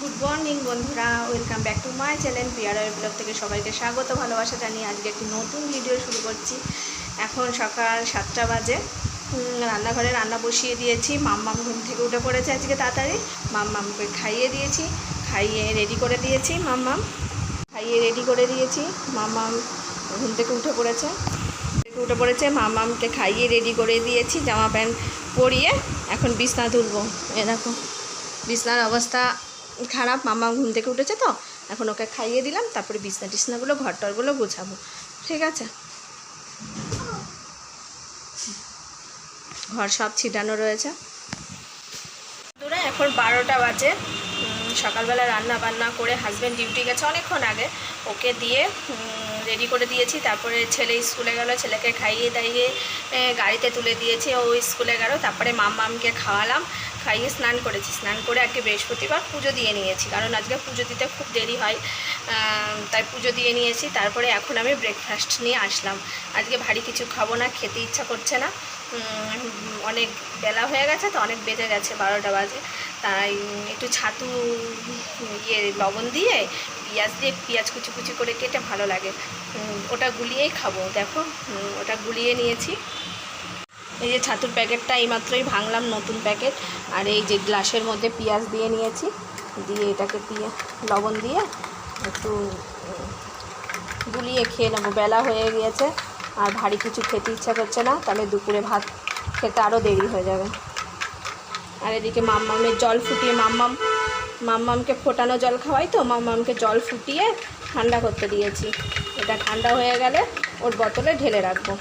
Good morning বন্ধুরা, welcome back to my channel পিয়ারের blog থেকে সবাইকে স্বাগত ভালোবাসা জানিয়ে আজকে একটি নতুন ভিডিও শুরু করছি। এখন সকাল 7টা বাজে। রান্নাঘরে রান্না বসিয়ে দিয়েছি। মাম্মাম ঘুম থেকে উঠে পড়েছে আজকে তাড়াতাড়ি। মাম্মামকে খাইয়ে দিয়েছি, খাইয়ে রেডি করে দিয়েছি। মাম্মাম ঘুম থেকে উঠে পড়েছে। মাম্মামকে খাইয়ে রেডি করে দিয়েছি, জামা প্যান্ট পরিয়ে এখন বিছনা তুলবো। এ দেখো বিছনার অবস্থা খারাপ। মাম্মা ঘুম থেকে উঠেছে তো এখন ওকে খাইয়ে দিলাম, তারপরে বিছনাগুলো ঘরটরগুলো গোছাবো। ঠিক আছে, ঘর সব ছিটানো রয়েছে। দুরা এখন 12টা বাজে। সকালবেলা রান্না বান্না করে হাজব্যান্ড ডিউটি গেছে অনেকক্ষণ আগে, ওকে দিয়ে রেডি করে দিয়েছি। তারপরে ছেলে স্কুলে গেল, ছেলেকে খাইয়ে দাইয়ে গাড়িতে তুলে দিয়েছি, ও স্কুলে গেল। তারপরে মাম্মামকে খাইয়ে স্নান করেছি। স্নান করে আজকে বৃহস্পতিবার পুজো দিয়ে নিয়েছি, কারণ আজকে পুজো দিতে খুব দেরি হয়, তাই পুজো দিয়ে নিয়েছি। তারপরে এখন আমি ব্রেকফাস্ট নিয়ে আসলাম। আজকে ভারী কিছু খাবো না, খেতে ইচ্ছা করছে না। অনেক বেলা হয়ে গেছে তো, অনেক বেজে গেছে, 12টা বাজে। তাই একটু ছাতু লবণ দিয়ে পেঁয়াজ কুচি করে কেটে ভালো লাগে, ওটা গুলিয়েই খাবো। দেখো ওটা গুলিয়ে নিয়েছি। এই যে ছাতুর প্যাকেটটা এইমাত্রই ভাঙলাম, নতুন প্যাকেট। আর এই যে গ্লাসের মধ্যে পেঁয়াজ দিয়ে নিয়েছি, দিয়ে এটাকে লবণ দিয়ে একটু গুলিয়ে খেয়ে নেবো। বেলা হয়ে গিয়েছে আর ভারী কিছু খেতে ইচ্ছা করছে না, তাহলে দুপুরে ভাত খেতে আরও দেরি হয়ে যাবে। আর এদিকে মাম্মামের জল ফুটিয়ে মাম্মামকে ফোটানো জল খাওয়াই তো, মাম্মামকে জল ফুটিয়ে ঠান্ডা করতে দিয়েছি। এটা ঠান্ডা হয়ে গেলে ওর বোতলে ঢেলে রাখবো।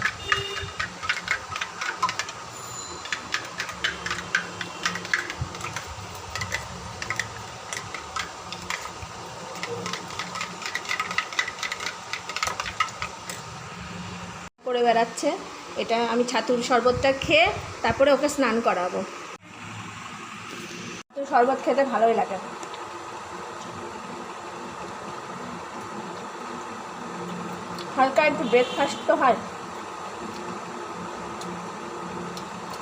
করে বেড়াচ্ছে। এটা আমি ছাতুর শরবতটা খেয়ে তারপরে ওকে স্নান করাবো। ছাতুর শরবত খেতে ভালোই লাগে। হালকা একটু ব্রেকফাস্ট তো হয়।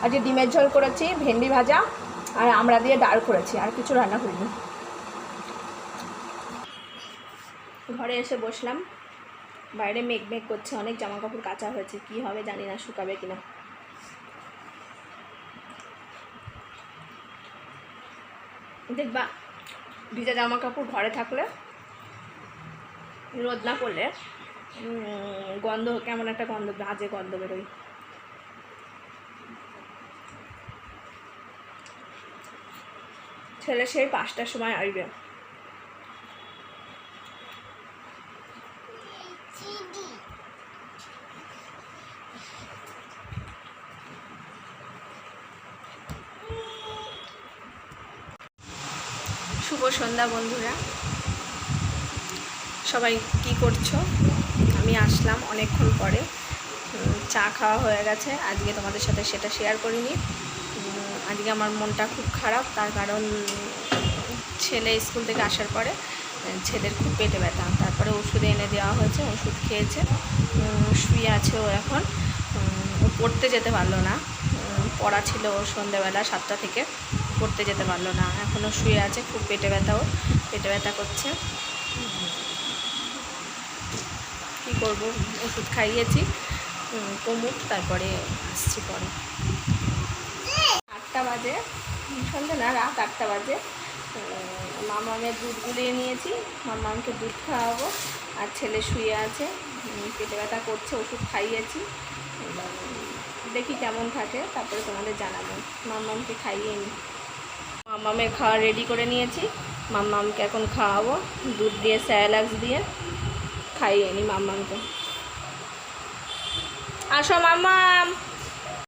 আজকে ডিমের ঝোল করেছি, ভেন্ডি ভাজা আর আমড়া দিয়ে ডাল করেছি, আর কিছু রান্না করিনি। ঘরে এসে বসলাম, বাইরে মেঘ করছে, অনেক জামা কাপড় কাচা হয়েছে, কি হবে জানি না, শুকাবে কিনা। দেখবা ভিজা জামা কাপড় ঘরে থাকলে, রোদ না পড়লে গন্ধ, কেমন একটা গন্ধ, বাজে গন্ধ বেরোয়। ছেলে সেই 5টার সময় আসবে। শুভ সন্ধ্যা বন্ধুরা, সবাই কি করছো? আমি আসলাম অনেকক্ষণ পরে, চা খাওয়া হয়ে গেছে। আজকে তোমাদের সাথে সেটা শেয়ার করিনি। আজকে আমার মনটা খুব খারাপ, তার কারণ ছেলে স্কুল থেকে আসার পরে ছেলের খুব পেটে ব্যথা, তারপরে ওষুধ এনে দেওয়া হয়েছে, ওষুধ খেয়েছে, শুয়ে আছে। ও এখন ও পড়তে যেতে পারলো না, পড়া ছিল ওর সন্ধ্যেবেলা 7টা থেকে, পড়তে যেতে পারলো না, এখনও শুয়ে আছে। খুব পেটে ব্যথা করছে। কী করবো, ওষুধ খাইয়েছি, কমুক, তারপরে আসছি পরে। 8টা বাজে, সন্ধ্যে না, রাত 8টা বাজে। মামামের দুধ গুলিয়ে নিয়েছি, মামামকে দুধ খাওয়াবো। আর ছেলে শুয়ে আছে, পেটে ব্যথা করছে, ওষুধ খাইয়েছি। দেখি কেমন থাকে, তারপরে তোমাদের জানাবো। মামামকে খাইয়ে নিই। মামামের খাওয়া রেডি করে নিয়েছি, মামামকে এখন খাওয়াবো দুধ দিয়ে, স্যালাক্স দিয়ে খাইয়ে নিই মামামকে। আসো মামাম।